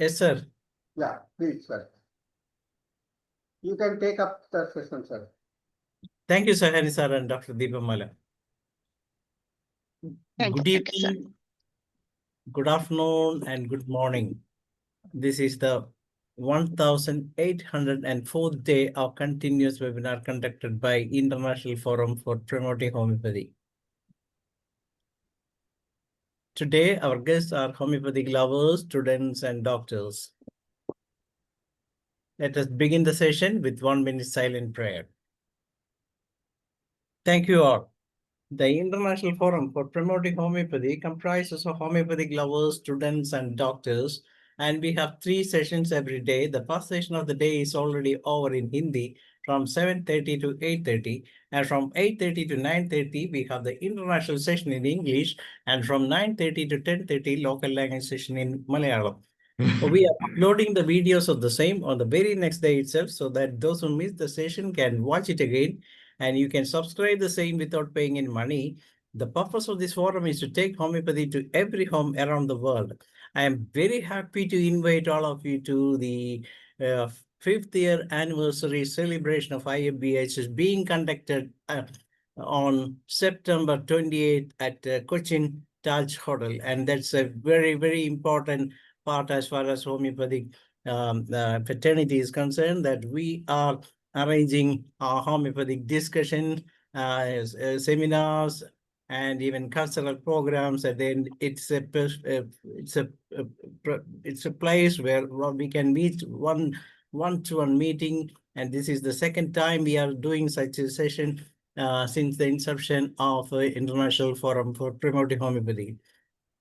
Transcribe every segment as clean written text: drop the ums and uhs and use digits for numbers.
Yes, sir. Yeah, please, sir. You can take up the session, sir. Thank you, sir, Hari sir and Dr. Deepamala. Good evening, good afternoon, and good morning. This is the 1804th day of continuous webinar conducted by International Forum for Promoting Homeopathy. Today, our guests are homeopathic lovers, students, and doctors. Let us begin the session with 1 minute silent prayer. Thank you all. The International Forum for Promoting Homeopathy comprises of homeopathic lovers, students, and doctors, and we have 3 sessions every day. The first session of the day is already over in Hindi from 7:30 to 8:30, and from 8:30 to 9:30 we have the international session in English, and from 9:30 to 10:30 local language session in Malayalam. We are uploading the videos of the same on the very next day itself so that those who missed the session can watch it again, and you can subscribe the same without paying any money. The purpose of this forum is to take homeopathy to every home around the world. I am very happy to invite all of you to the 5th year anniversary celebration of IFBH is being conducted on September 28th at Cochin Taj Hotel. And that's a very, very important part as far as homeopathic fraternity is concerned, that we are arranging homeopathic discussion, seminars, and even cultural programs. And then it's a place where we can meet one-to-one meeting. And this is the second time we are doing such a session since the inception of International Forum for Promoting Homeopathy.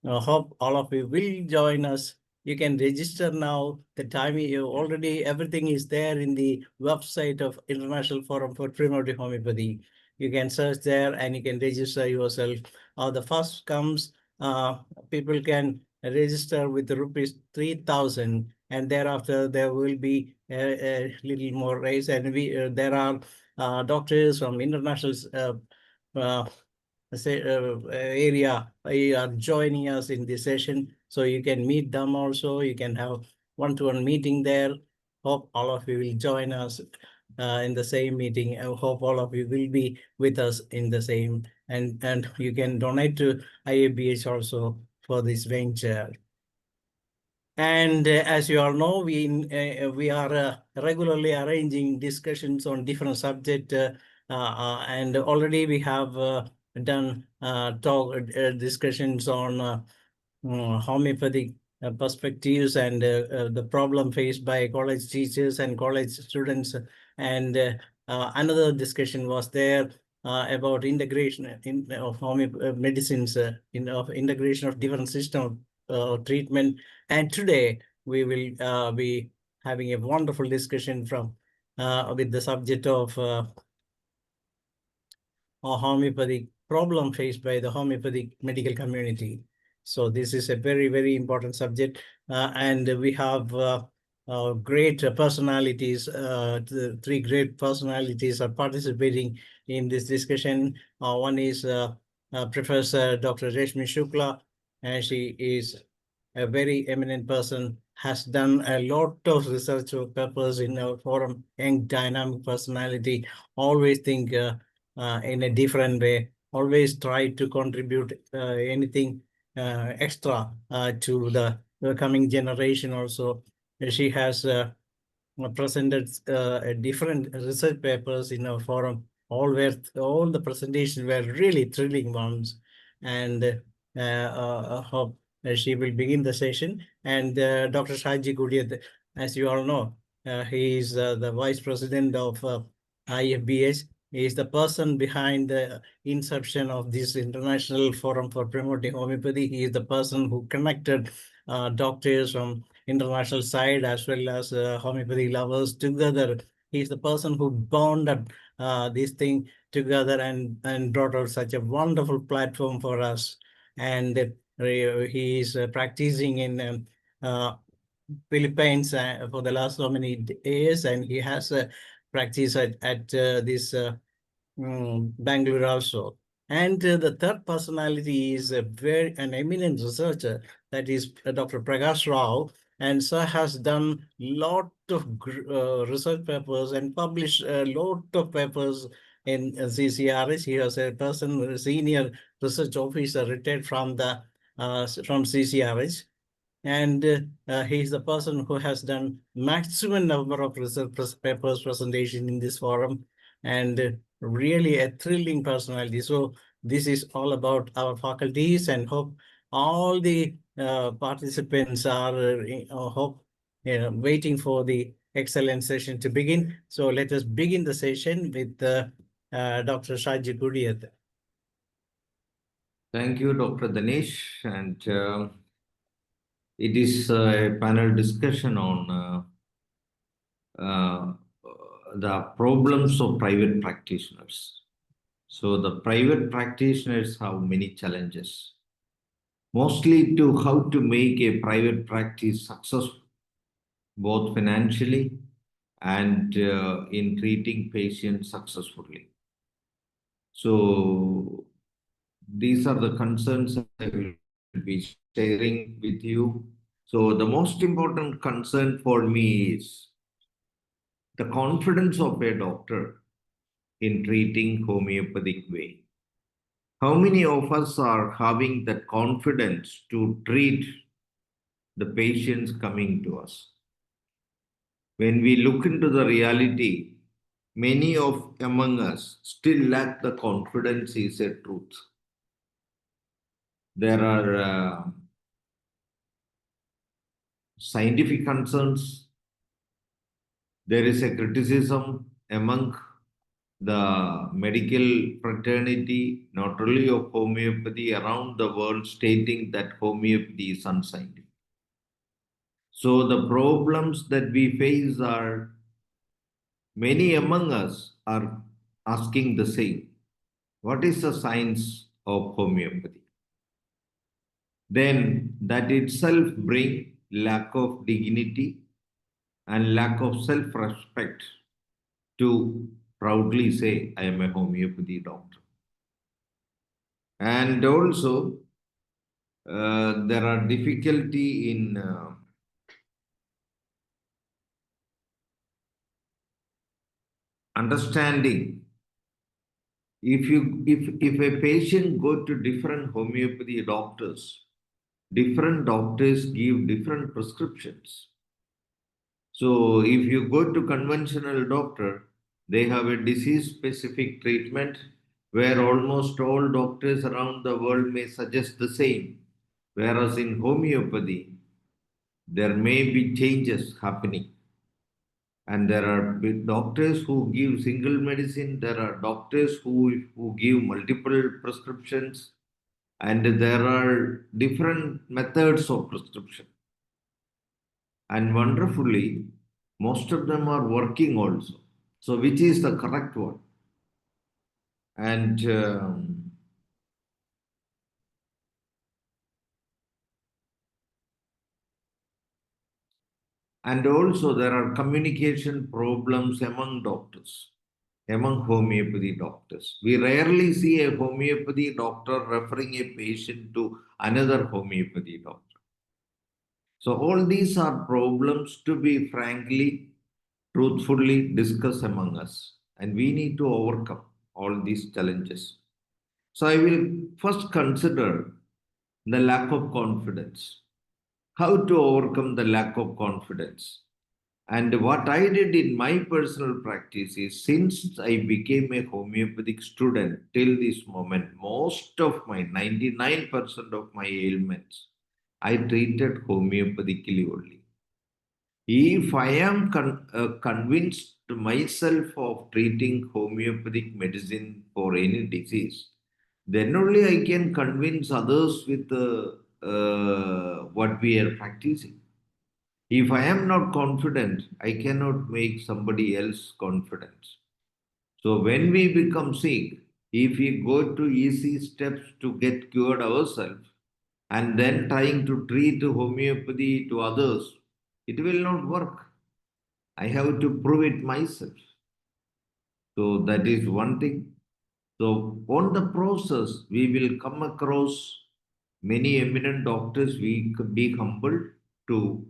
I hope all of you will join us. You can register now. The time you already, everything is there in the website of International Forum for Promoting Homeopathy. You can search there and you can register yourself. The first comes, people can register with rupees 3,000, and thereafter there will be a little more raise. And there are doctors from international area are joining us in this session, so you can meet them also. You can have one-to-one meeting there. Hope all of you will join us in the same meeting. I hope all of you will be with us in the same, and you can donate to IABH also for this venture. And as you all know, we are regularly arranging discussions on different subjects, and already we have done discussions on homeopathic perspectives and the problem faced by college teachers and college students. And another discussion was there about integration of medicines, of integration of different systems of treatment. And today we will be having a wonderful discussion from with the subject of homeopathic problem faced by the homeopathic medical community. So this is a very, very important subject, and we have great personalities. 3 great personalities are participating in this discussion. One is Professor Dr. Reshmi Shukla, and she is a very eminent person, has done a lot of research papers in our forum, young dynamic personality, always think in a different way, always try to contribute anything extra to the coming generation also. She has presented different research papers in our forum. All the presentations were really thrilling ones, and hope she will begin the session. And Dr. Shaji Gudiyat, as you all know, he is the Vice President of IFBH. He is the person behind the inception of this International Forum for Promoting Homeopathy. He is the person who connected doctors from international side as well as homeopathy lovers together. He is the person who bonded this thing together and brought out such a wonderful platform for us. And he is practicing in Philippines for the last so many years, and he has a practice at this Bangalore also. And the third personality is an eminent researcher, that is Dr. Prakash Rao. and sir has done lot of research papers and published a lot of papers in CCRH. He was a senior research officer retired from CCRH. And he is the person who has done maximum number of research papers presentation in this forum, and really a thrilling personality. So this is all about our faculties, and hope all the participants are waiting for the excellent session to begin. So let us begin the session with Dr. Shaji Gudiyat. Thank you, Dr. Dinesh. And it is a panel discussion on the problems of private practitioners. So the private practitioners have many challenges, mostly to how to make a private practice successful, both financially and in treating patients successfully. So these are the concerns I will be sharing with you. So the most important concern for me is the confidence of a doctor in treating homeopathic way. How many of us are having that confidence to treat the patients coming to us? When we look into the reality, many of among us still lack the confidence is a truth. There are scientific concerns. There is a criticism among the medical fraternity, not only of homeopathy, around the world, stating that homeopathy is unscientific. So the problems that we face are, many among us are asking the same. What is the science of homeopathy? Then that itself brings lack of dignity and lack of self-respect to proudly say, I am a homeopathy doctor. And also, there are difficulty in understanding. If a patient go to different homeopathy doctors, different doctors give different prescriptions. So if you go to conventional doctor, they have a disease-specific treatment where almost all doctors around the world may suggest the same. Whereas in homeopathy, there may be changes happening. And there are doctors who give single medicine, there are doctors who give multiple prescriptions, and there are different methods of prescription. And wonderfully, most of them are working also. So which is the correct one? And also there are communication problems among doctors, among homeopathy doctors. We rarely see a homeopathy doctor referring a patient to another homeopathy doctor. So all these are problems to be frankly, truthfully discussed among us. And we need to overcome all these challenges. So I will first consider the lack of confidence. How to overcome the lack of confidence. And what I did in my personal practice is, since I became a homeopathic student till this moment, most of my 99% of my ailments, I treated homeopathically only. If I am convinced myself of treating homeopathic medicine for any disease, then only I can convince others with what we are practicing. If I am not confident, I cannot make somebody else confident. So when we become sick, if we go to easy steps to get cured ourselves and then trying to treat homeopathy to others, it will not work. I have to prove it myself. So that is one thing. So on the process, we will come across many eminent doctors. We could be humbled to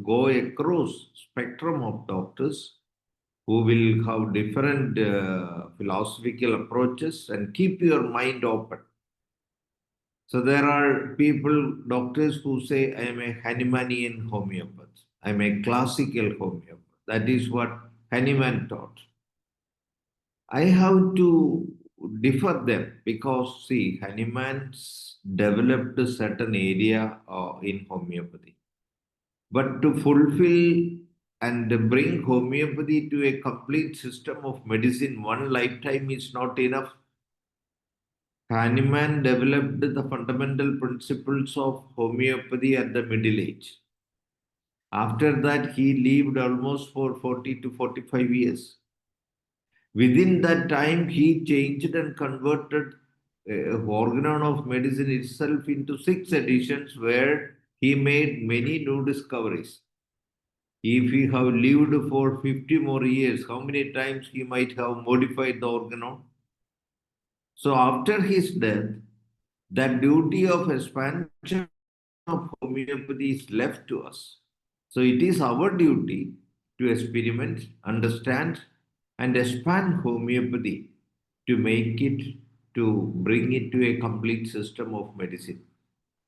go across spectrum of doctors who will have different philosophical approaches and keep your mind open. So there are people, doctors who say, I am a Hahnemanian homeopath. I am a classical homeopath. That is what Hahnemann taught. I have to differ them because, see, Hahnemann's developed a certain area in homeopathy. But to fulfill and bring homeopathy to a complete system of medicine, one lifetime is not enough. Hahnemann developed the fundamental principles of homeopathy at the middle age. After that, he lived almost for 40 to 45 years. Within that time, he changed and converted organon of medicine itself into 6 editions where he made many new discoveries. If he have lived for 50 more years, how many times he might have modified the organon? So after his death, that duty of expansion of homeopathy is left to us. So it is our duty to experiment, understand, and expand homeopathy to make it, to bring it to a complete system of medicine.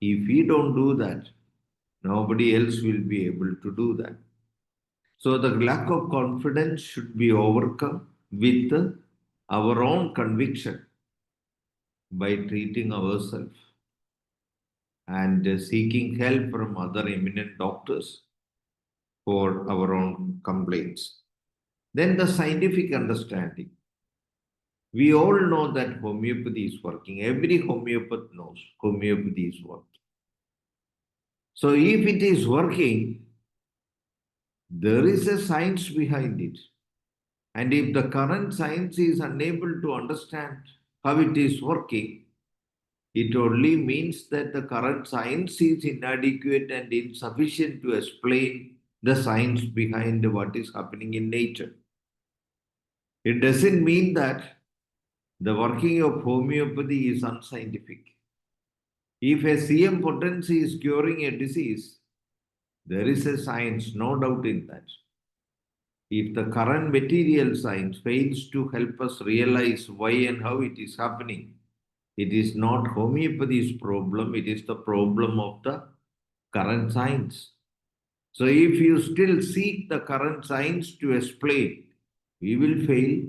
If we don't do that, nobody else will be able to do that. So the lack of confidence should be overcome with our own conviction by treating ourselves and seeking help from other eminent doctors for our own complaints. Then the scientific understanding. We all know that homeopathy is working. Every homeopath knows homeopathy is working. So if it is working, there is a science behind it. And if the current science is unable to understand how it is working, it only means that the current science is inadequate and insufficient to explain the science behind what is happening in nature. It doesn't mean that the working of homeopathy is unscientific. If a CM potency is curing a disease, there is a science, no doubt in that. If the current material science fails to help us realize why and how it is happening, it is not homeopathy's problem, it is the problem of the current science. So if you still seek the current science to explain, we will fail,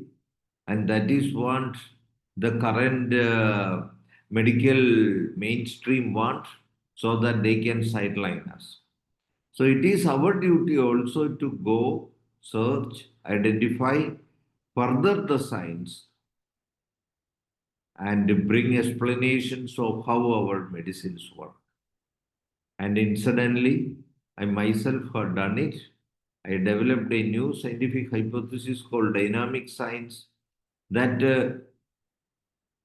and that is what the current medical mainstream want, so that they can sideline us. So it is our duty also to go, search, identify further the science and bring explanations of how our medicines work. And incidentally, I myself have done it. I developed a new scientific hypothesis called dynamic science that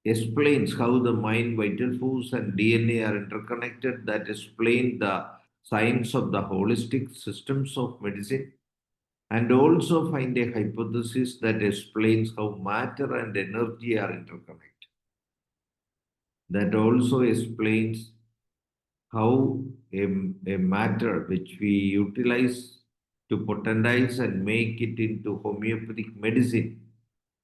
explains how the mind, vital force, and DNA are interconnected, that explain the science of the holistic systems of medicine, and also find a hypothesis that explains how matter and energy are interconnected. That also explains how a matter which we utilize to potendize and make it into homeopathic medicine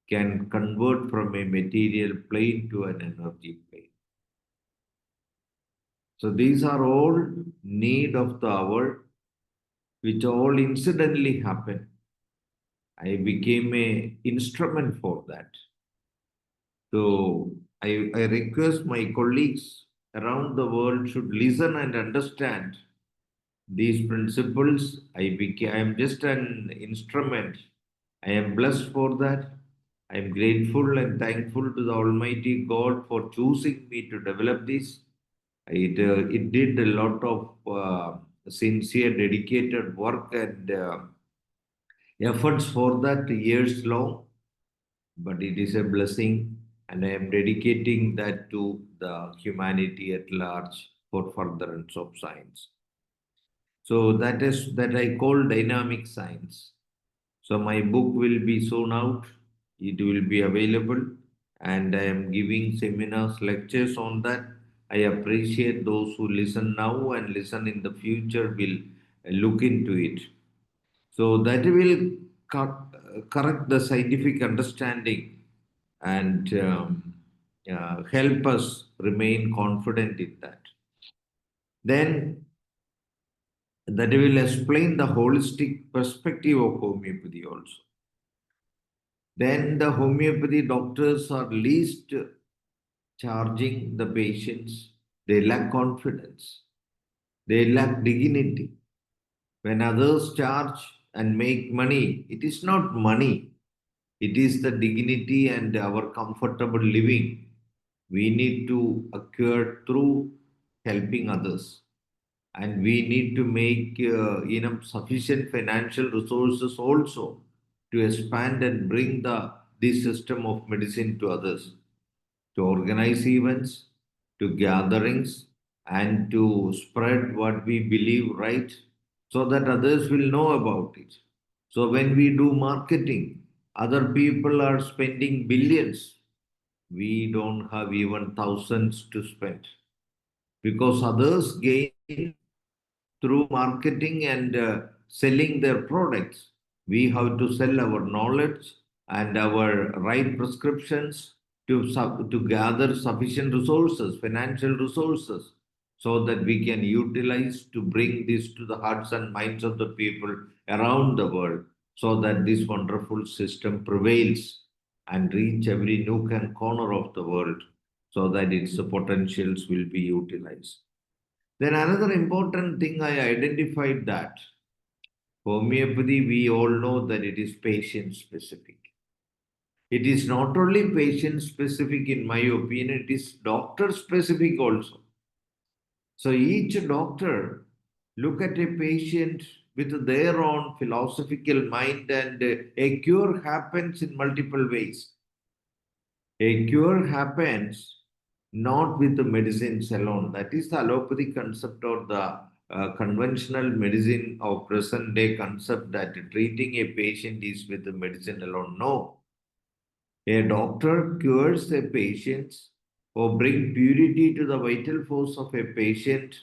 can convert from a material plane to an energy plane. So these are all need of the hour, which all incidentally happen. I became an instrument for that. So I request my colleagues around the world should listen and understand these principles. I am just an instrument. I am blessed for that. I am grateful and thankful to the Almighty God for choosing me to develop this. It did a lot of sincere, dedicated work and efforts for that years long, but it is a blessing, and I am dedicating that to the humanity at large for furtherance of science. So that is that I call dynamic science. So my book will be soon out. It will be available, and I am giving seminars, lectures on that. I appreciate those who listen now and listen in the future will look into it. So that will correct the scientific understanding and help us remain confident in that. Then that will explain the holistic perspective of homeopathy also. Then the homeopathy doctors are least charging the patients. They lack confidence. They lack dignity. When others charge and make money, it is not money. It is the dignity and our comfortable living we need to acquire through helping others. And we need to make sufficient financial resources also to expand and bring this system of medicine to others, to organize events, to gatherings, and to spread what we believe right so that others will know about it. So when we do marketing, other people are spending billions. We don't have even thousands to spend because others gain through marketing and selling their products. We have to sell our knowledge and our right prescriptions to gather sufficient resources, financial resources, so that we can utilize to bring this to the hearts and minds of the people around the world, so that this wonderful system prevails and reach every nook and corner of the world, so that its potentials will be utilized. Then another important thing I identified that homeopathy, we all know that it is patient specific. It is not only patient specific, in my opinion, it is doctor specific also. So each doctor look at a patient with their own philosophical mind, and a cure happens in multiple ways. A cure happens not with the medicines alone. That is the allopathy concept or the conventional medicine of present day concept that treating a patient is with the medicine alone. No. A doctor cures a patient or bring purity to the vital force of a patient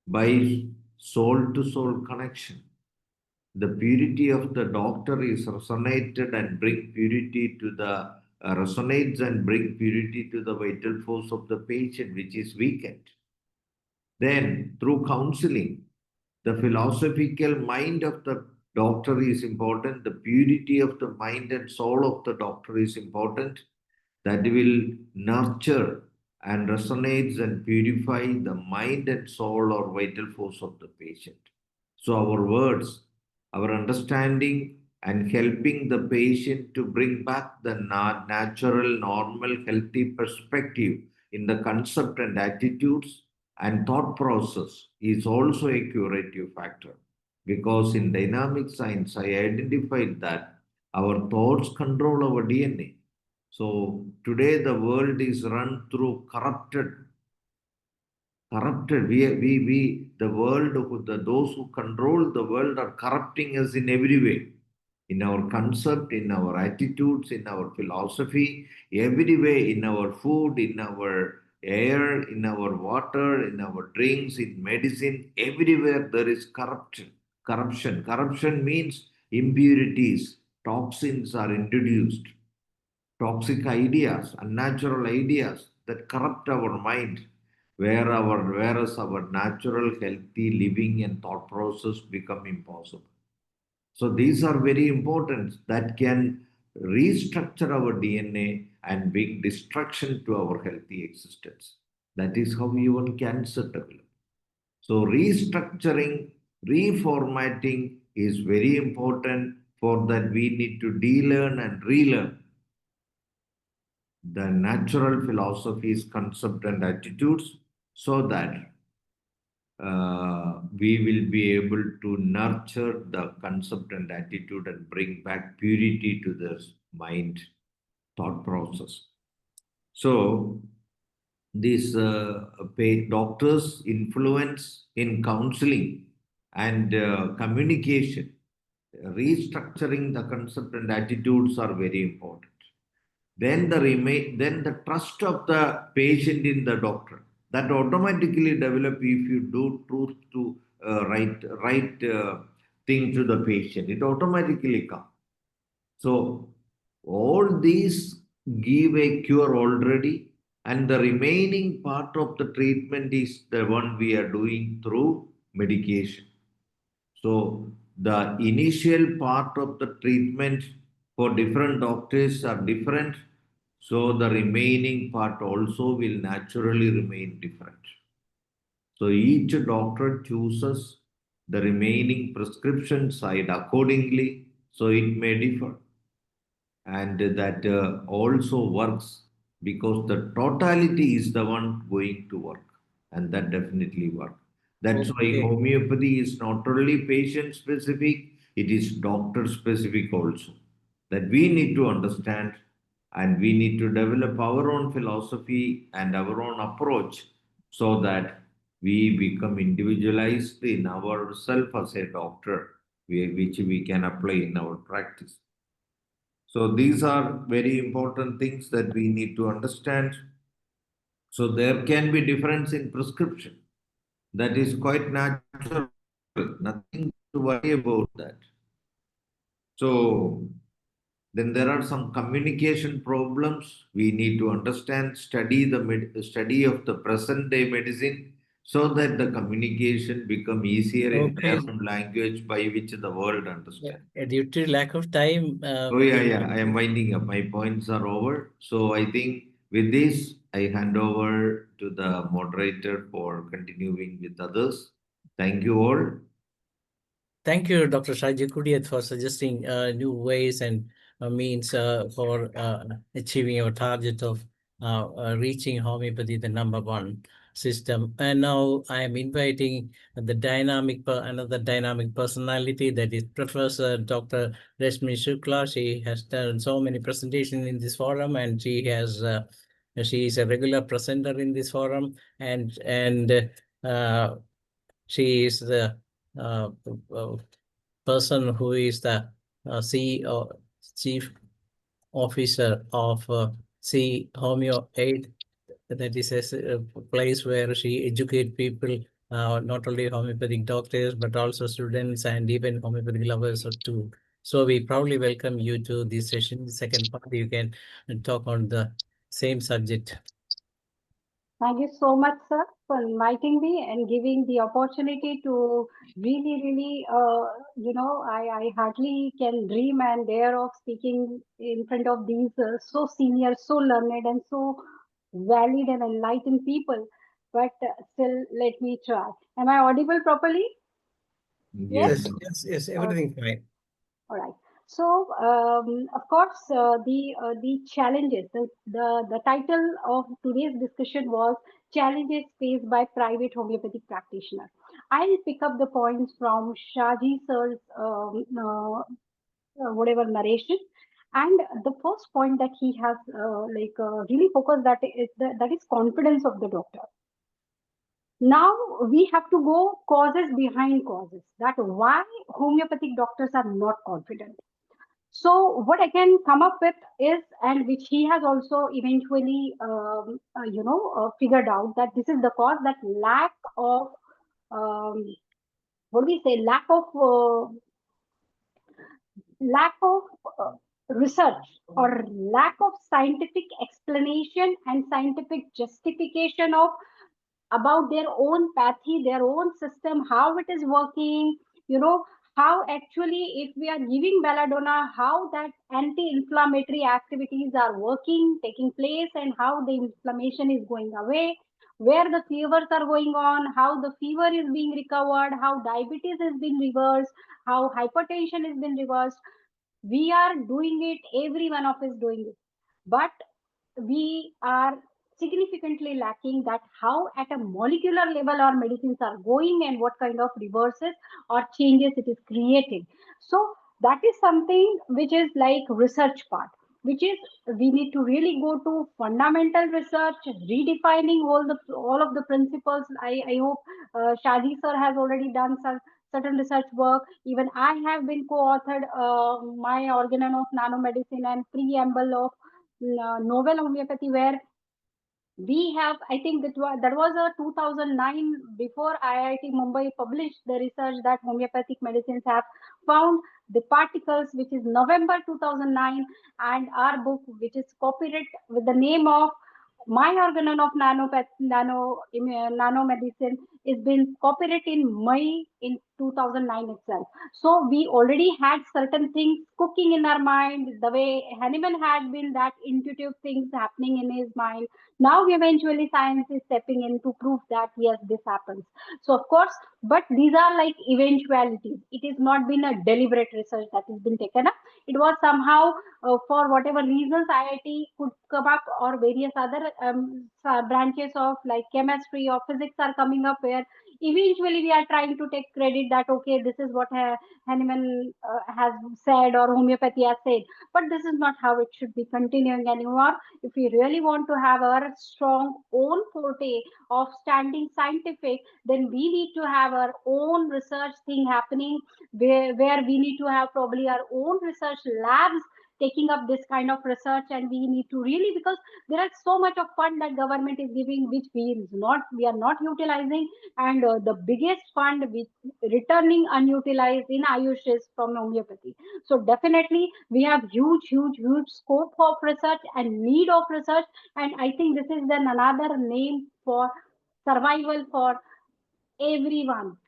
by soul to soul connection. The purity of the doctor is resonated and bring purity to the resonates and bring purity to the vital force of the patient, which is weakened. Then through counseling, the philosophical mind of the doctor is important. The purity of the mind and soul of the doctor is important. That will nurture and resonates and purify the mind and soul or vital force of the patient. So our words, our understanding and helping the patient to bring back the natural, normal, healthy perspective in the concept and attitudes and thought process is also a curative factor. Because in dynamic science, I identified that our thoughts control our DNA. So today the world is run through corrupted. The world, those who control the world are corrupting us in every way. In our concept, in our attitudes, in our philosophy, every way, in our food, in our air, in our water, in our drinks, in medicine, everywhere there is corruption. Corruption means impurities, toxins are introduced, toxic ideas, unnatural ideas that corrupt our mind, whereas our natural, healthy living and thought process become impossible. So these are very important that can restructure our DNA and bring destruction to our healthy existence. That is how even cancer develops. So restructuring, reformatting is very important. For that we need to de-learn and relearn the natural philosophies, concept and attitudes, so that we will be able to nurture the concept and attitude and bring back purity to the mind thought process. So these doctors' influence in counseling and communication, restructuring the concept and attitudes are very important. Then the trust of the patient in the doctor that automatically develop if you do truth to thing to the patient. It automatically comes. So all these give a cure already, and the remaining part of the treatment is the one we are doing through medication. So the initial part of the treatment for different doctors are different. So the remaining part also will naturally remain different. So each doctor chooses the remaining prescription side accordingly. So it may differ. And that also works because the totality is the one going to work. And that definitely works. That's why Okay. homeopathy is not only patient specific, it is doctor specific also. That we need to understand, and we need to develop our own philosophy and our own approach so that we become individualized in ourself as a doctor, which we can apply in our practice. So these are very important things that we need to understand. So there can be difference in prescription. That is quite natural. Nothing to worry about that. So then there are some communication problems. We need to understand, study of the present day medicine so that the communication become easier in their Okay. own language by which the world Yeah. understands. Due to lack of time, Oh, yeah. I am winding up. My points are over. So I think with this, I hand over to the moderator for continuing with others. Thank you all. Thank you, Dr. Shaji Kudiat, for suggesting new ways and means for achieving our target of reaching homeopathy, the #1 system. And now I am inviting the another dynamic personality, that is Professor Dr. Rashmi Shukla. She has done so many presentations in this forum, and she is a regular presenter in this forum, and she is the uh, uh, person who is the CEO, Chief Officer of HOMEOPATHY. That is a place where she educates people, not only homeopathic doctors, but also students and even homeopathic lovers too. So we proudly welcome you to this session. The second part, you can talk on the same subject. Thank you so much, sir, for inviting me and giving the opportunity to really, I hardly can dream and dare of speaking in front of these so senior, so learned, and so valid and enlightened people. But still, let me try. Am I audible properly? Yes? Yes, everything fine. All right. So, of course, the challenges. The title of today's discussion was challenges faced by private homeopathic practitioner. I'll pick up the points from Shaji sir's whatever narration. And the first point that he has really focused that is confidence of the doctor. Now we have to go causes behind causes. That why homeopathic doctors are not confident. So what I can come up with is, and which he has also eventually, figured out, that this is the cause, that lack of, what do we say, lack of research, or lack of scientific explanation and scientific justification of about their own pathy, their own system, how it is working, how actually, if we are giving belladonna, how that anti-inflammatory activities are working, taking place, and how the inflammation is going away, where the fevers are going on, how the fever is being recovered, how diabetes has been reversed, how hypertension has been reversed. We are doing it, every one of us doing it. But we are significantly lacking that how at a molecular level our medicines are going and what kind of reverses or changes it is creating. So that is something which is like research part, which is we need to really go to fundamental research, redefining all of the principles. I hope Shaji sir has already done some certain research work. Even I have been co-authored my organon of nanomedicine and preamble of novel homeopathy, where We have, I think that was a 2009, before IIT Mumbai published the research that homeopathic medicines have found the particles, which is November 2009, and our book, which is copied with the name of My Organon of Nanomedicine, is been copied in May in 2009 itself. So we already had certain things cooking in our mind, the way Hahnemann had been that intuitive things happening in his mind. Now eventually science is stepping in to prove that yes, this happens. So of course, but these are like eventualities. It has not been a deliberate research that has been taken up. It was somehow for whatever reasons IIT could come up, or various other branches of like chemistry or physics are coming up, where eventually we are trying to take credit that okay, this is what Hahnemann has said or homeopathy has said, but this is not how it should be continuing anymore. If we really want to have our strong own forte of standing scientific, then we need to have our own research thing happening, where we need to have probably our own research labs taking up this kind of research, and we need to really, because there is so much of fund that government is giving which we are not utilizing, and the biggest fund which returning unutilized in Ayush is from homeopathy. So definitely we have huge scope of research and need of research, and I think this is then another name for survival for everyone.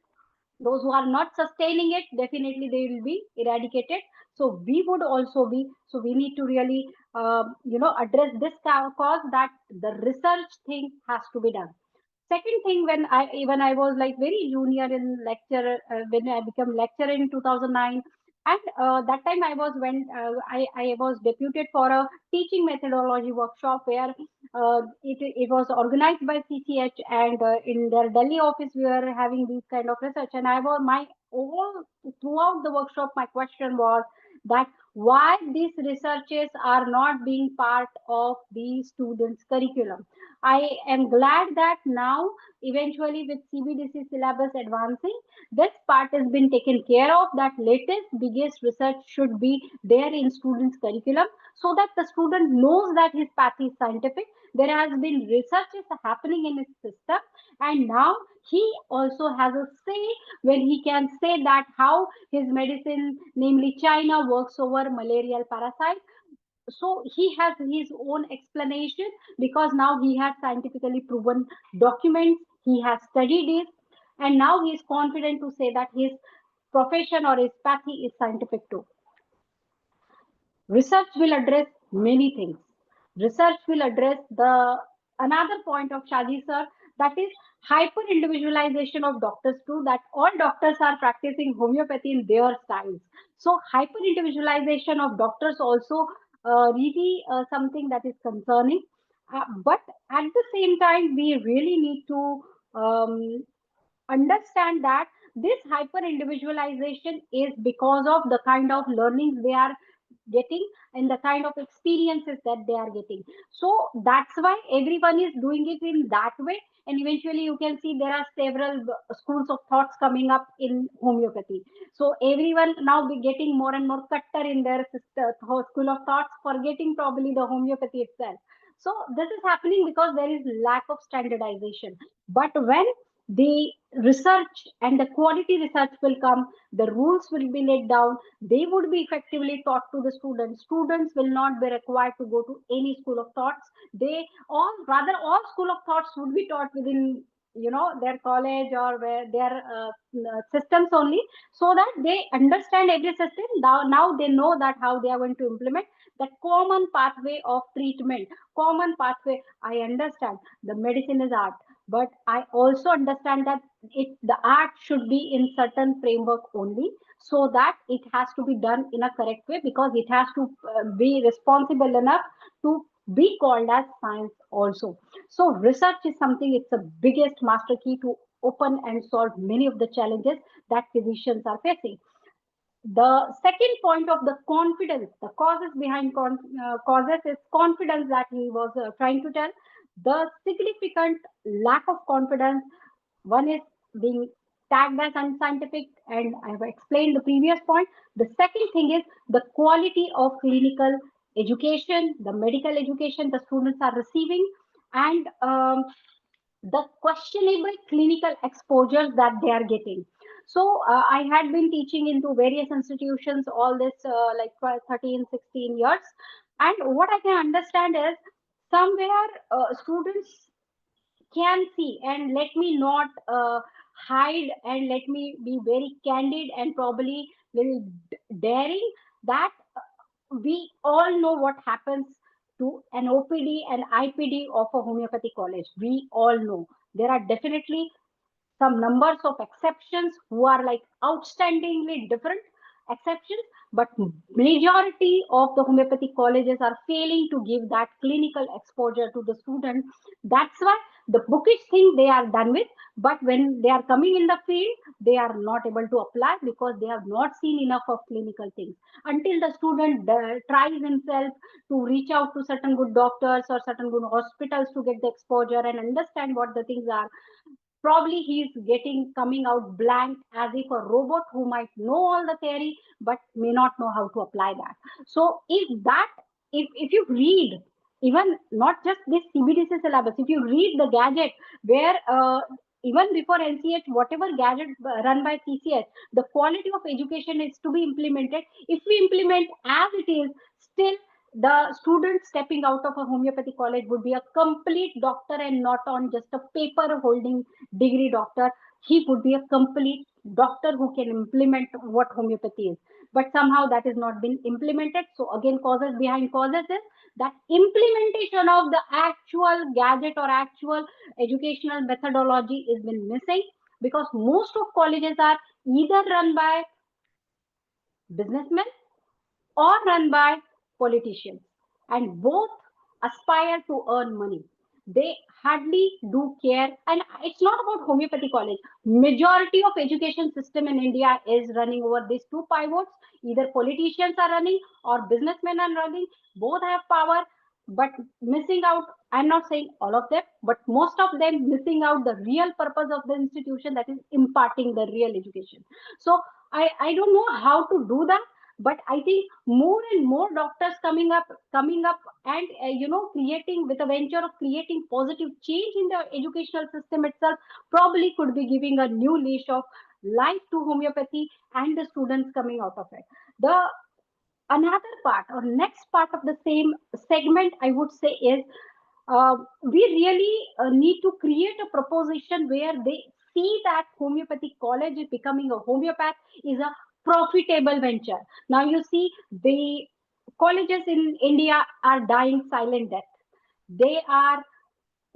Those who are not sustaining it, definitely they will be eradicated. So we would also be, so we need to really address this cause, that the research thing has to be done. Second thing, when I was like very junior in lecture, when I became lecturer in 2009, and that time I was deputed for a teaching methodology workshop, where it was organized by CCH, and in their Delhi office we were having these kind of research, and I was my all throughout the workshop my question was that why these researches are not being part of the students curriculum. I am glad that now eventually with CBDC syllabus advancing, this part has been taken care of, that latest biggest research should be there in students curriculum, so that the student knows that his path is scientific. There has been researches happening in his system, and now he also has a say when he can say that how his medicine, namely China, works over malarial parasite. So he has his own explanation, because now he has scientifically proven documents, he has studied it, and now he is confident to say that his profession or his pathy is scientific too. Research will address many things. Research will address the another point of Shaji sir, that is hyper individualization of doctors too, that all doctors are practicing homeopathy in their styles. So hyper individualization of doctors also really something that is concerning. But at the same time, we really need to understand that this hyper individualization is because of the kind of learnings they are getting and the kind of experiences that they are getting. So that's why everyone is doing it in that way, and eventually you can see there are several schools of thoughts coming up in homeopathy. So everyone now be getting more and more cutter in their school of thoughts, forgetting probably the homeopathy itself. So this is happening because there is lack of standardization. But when the research and the quality research will come, the rules will be laid down, they would be effectively taught to the students. Students will not be required to go to any school of thoughts. They all school of thoughts would be taught within their college or where their systems only, so that they understand every system. Now they know that how they are going to implement that common pathway of treatment. Common pathway, I understand the medicine is art, but I also understand that the art should be in certain framework only, so that it has to be done in a correct way, because it has to be responsible enough to be called as science also. So research is something, it's the biggest master key to open and solve many of the challenges that physicians are facing. The second point of the confidence, the causes behind causes is confidence, that he was trying to tell. The significant lack of confidence, one is being tagged as unscientific, and I have explained the previous point. The second thing is the quality of clinical education, the medical education the students are receiving. and the questionable clinical exposures that they are getting. So I had been teaching into various institutions all this like 13, 16 years. And what I can understand is somewhere students can see, and let me not hide, and let me be very candid and probably little daring, that we all know what happens to an OPD and IPD of a homeopathy college. We all know there are definitely some numbers of exceptions who are like outstandingly different exceptions, but majority of the homeopathy colleges are failing to give that clinical exposure to the student. That's why the bookish thing they are done with, but when they are coming in the field, they are not able to apply because they have not seen enough of clinical things. Until the student tries himself to reach out to certain good doctors or certain good hospitals to get the exposure and understand what the things are, probably he's getting coming out blank as if a robot who might know all the theory but may not know how to apply that. So if you read even not just this CBDC syllabus, if you read the gadget where even before NCH, whatever gadget run by CCH, the quality of education is to be implemented. If we implement as it is, still the student stepping out of a homeopathy college would be a complete doctor and not on just a paper holding degree doctor. He would be a complete doctor who can implement what homeopathy is. But somehow that is not been implemented. So again, causes behind causes is that implementation of the actual gadget or actual educational methodology is been missing, because most of colleges are either run by businessmen or run by politicians, and both aspire to earn money. They hardly do care, and it's not about homeopathy college. Majority of education system in India is running over these two pivots. Either politicians are running or businessmen are running. Both have power, but missing out. I'm not saying all of them, but most of them missing out the real purpose of the institution, that is imparting the real education. So I don't know how to do that, but I think more and more doctors coming up and creating with a venture of creating positive change in the educational system itself, probably could be giving a new leash of life to homeopathy and the students coming out of it. The another part or next part of the same segment, I would say, is we really need to create a proposition where they see that homeopathic college is becoming a homeopath is a profitable venture. Now you see the colleges in India are dying silent death. They are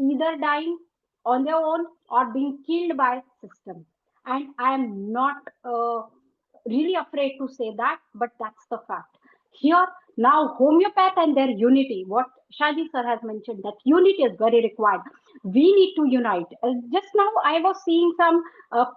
either dying on their own or being killed by system. And I am not really afraid to say that, but that's the fact. Here now homeopath and their unity, what Shaji sir has mentioned, that unity is very required. We need to unite. Just now I was seeing some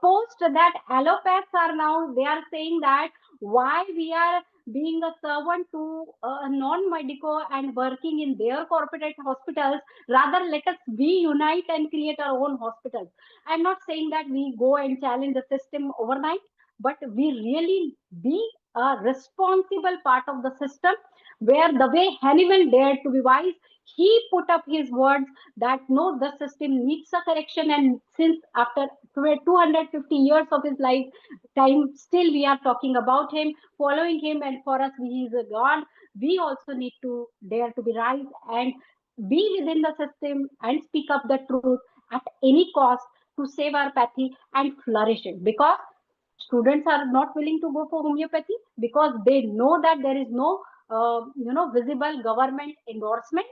post that allopaths are now, they are saying that why we are being a servant to a non-medico and working in their corporate hospitals, rather let us be unite and create our own hospitals. I'm not saying that we go and challenge the system overnight, but we really be a responsible part of the system, where the way Hannibal dared to be wise, he put up his words that no, the system needs a correction. And since after 250 years of his lifetime, still we are talking about him, following him, and for us, he is a God. We also need to dare to be rise and be within the system and speak up the truth at any cost to save our pathy and flourish it. Because students are not willing to go for homeopathy because they know that there is no visible government endorsement.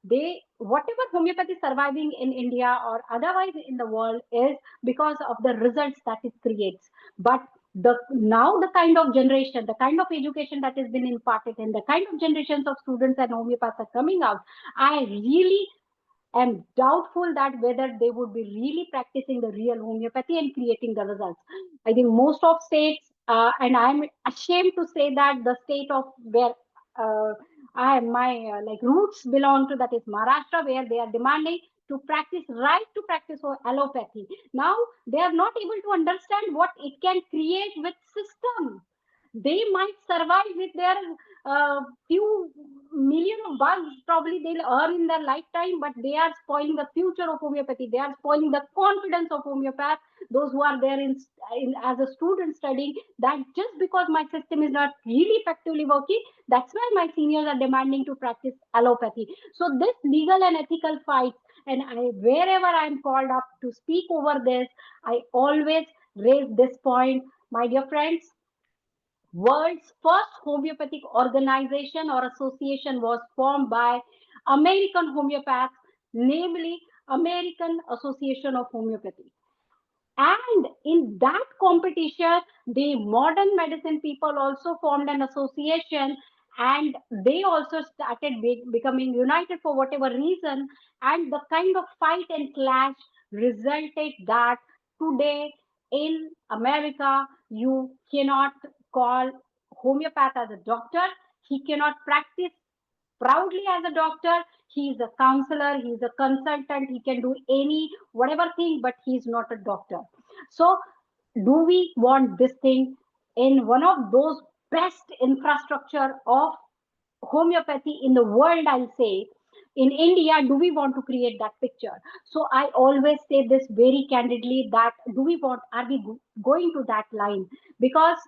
They, whatever homeopathy surviving in India or otherwise in the world is because of the results that it creates. But the now the kind of generation, the kind of education that has been imparted, and the kind of generations of students and homeopaths are coming out, I really am doubtful that whether they would be really practicing the real homeopathy and creating the results. I think most of states, and I'm ashamed to say that the state of where my like roots belong to, that is Maharashtra, where they are demanding to practice right to practice allopathy. Now they are not able to understand what it can create with system. They might survive with their few million of bugs, probably they'll earn in their lifetime, but they are spoiling the future of homeopathy. They are spoiling the confidence of homeopaths, those who are there in as a student studying, that just because my system is not really effectively working, that's why my seniors are demanding to practice allopathy. So this legal and ethical fights, and wherever I'm called up to speak over this, I always raise this point, my dear friends. World's first homeopathic organization or association was formed by American homeopaths, namely American Association of Homeopathy. And in that competition, the modern medicine people also formed an association, and they also started becoming united for whatever reason. And the kind of fight and clash resulted that today in America, you cannot call homeopath as a doctor. He cannot practice proudly as a doctor. He is a counselor, he is a consultant, he can do any whatever thing, but he is not a doctor. So do we want this thing in one of those best infrastructure of homeopathy in the world? I'll say in India, do we want to create that picture? So I always say this very candidly, that do we want, are we going to that line? Because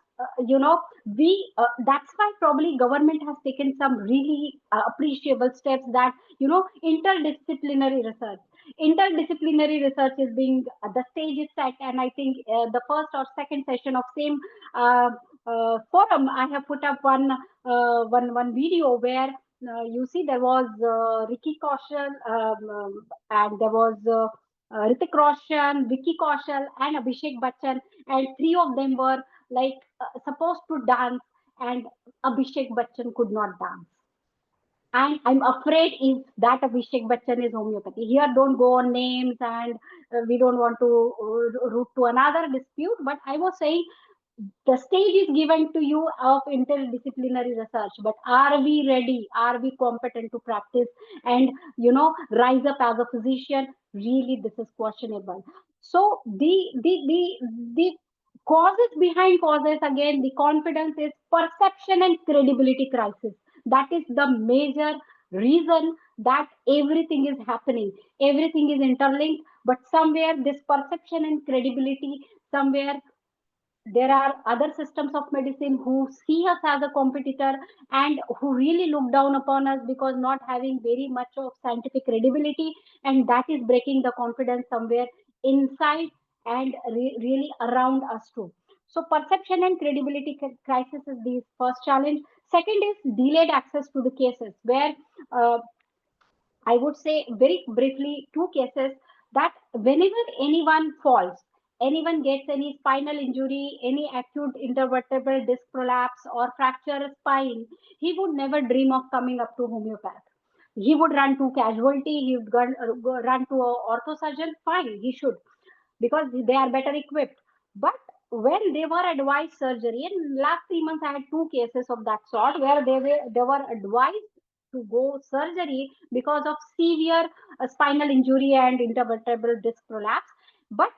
we that's why probably government has taken some really appreciable steps, that interdisciplinary research is being, the stage is set. And I think the first or second session of same uh, forum, I have put up one video where you see there was Ricky Kaushal, and there was Ritik Roshan, Vicky Kaushal, and Abhishek Bachchan, and three of them were like supposed to dance, and Abhishek Bachchan could not dance. And I'm afraid if that Abhishek Bachchan is homeopathy. Here, don't go on names, and we don't want to root to another dispute. But I was saying the stage is given to you of interdisciplinary research, but are we ready? Are we competent to practice and rise up as a physician? Really, this is questionable. So the causes behind causes, again, the confidence is perception and credibility crisis. That is the major reason that everything is happening. Everything is interlinked, but somewhere this perception and credibility, somewhere there are other systems of medicine who see us as a competitor, and who really look down upon us because not having very much of scientific credibility, and that is breaking the confidence somewhere inside and really around us too. So perception and credibility crisis is the first challenge. Second is delayed access to the cases, where uh, I would say very briefly two cases, that whenever anyone falls, anyone gets any spinal injury, any acute intervertebral disc prolapse or fracture a spine, he would never dream of coming up to homeopath. He would run to casualty, he would run to a ortho surgeon, fine, he should, because they are better equipped. But when they were advised surgery, in last 3 months I had two cases of that sort, where they were advised to go surgery because of severe spinal injury and intervertebral disc prolapse. But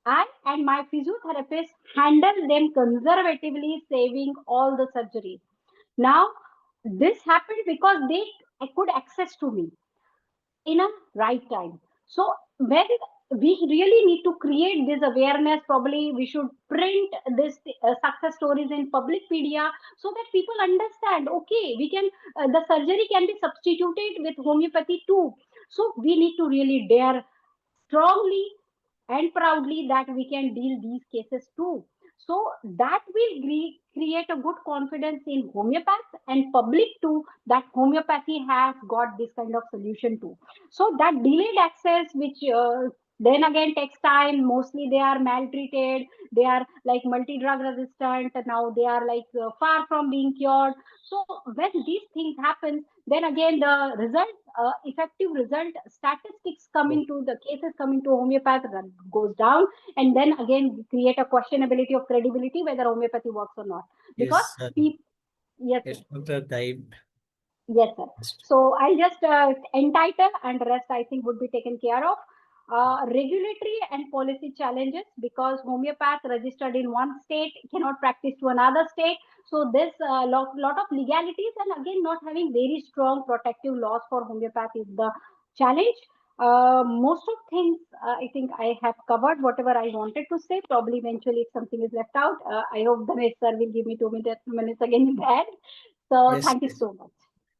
I and my physiotherapist handled them conservatively, saving all the surgery. Now, this happened because they could access to me in a right time. So when we really need to create this awareness, probably we should print this success stories in public media, so that people understand, okay, we can, the surgery can be substituted with homeopathy too. So we need to really dare strongly and proudly that we can deal these cases too. So that will create a good confidence in homeopaths and public too, that homeopathy has got this kind of solution too. So that delayed access, which then again takes time, mostly they are maltreated, they are like multi-drug resistant, now they are like far from being cured. So when these things happen, then again the result, effective result statistics coming to the cases coming to homeopath goes down, and then again create a questionability of credibility whether homeopathy works or not, because Yes, people. Yes, yes, sir. Dr. Taib. Yes, sir. So I'll just entitle, and rest I think would be taken care of. regulatory and policy challenges, because homeopath registered in one state cannot practice to another state. So this lot of legalities, and again not having very strong protective laws for homeopath is the challenge. Most of things I think I have covered whatever I wanted to say. Probably eventually if something is left out, I hope Ganesh sir will give me 2 minutes again in that. So Yes. thank you so much.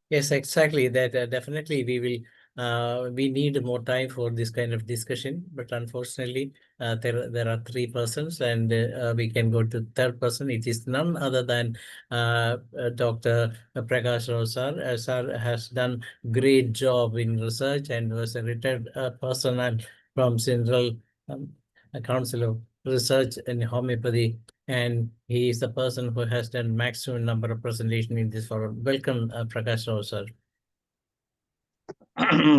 Yes, exactly. That definitely we need more time for this kind of discussion. But unfortunately, there are three persons, and we can go to third person. It is none other than Dr. Prakash Rao sir. Sir has done great job in research and was a retired personnel from Central Council of Research in Homeopathy, and he is the person who has done maximum number of presentation in this forum. Welcome, Prakash Rao, sir.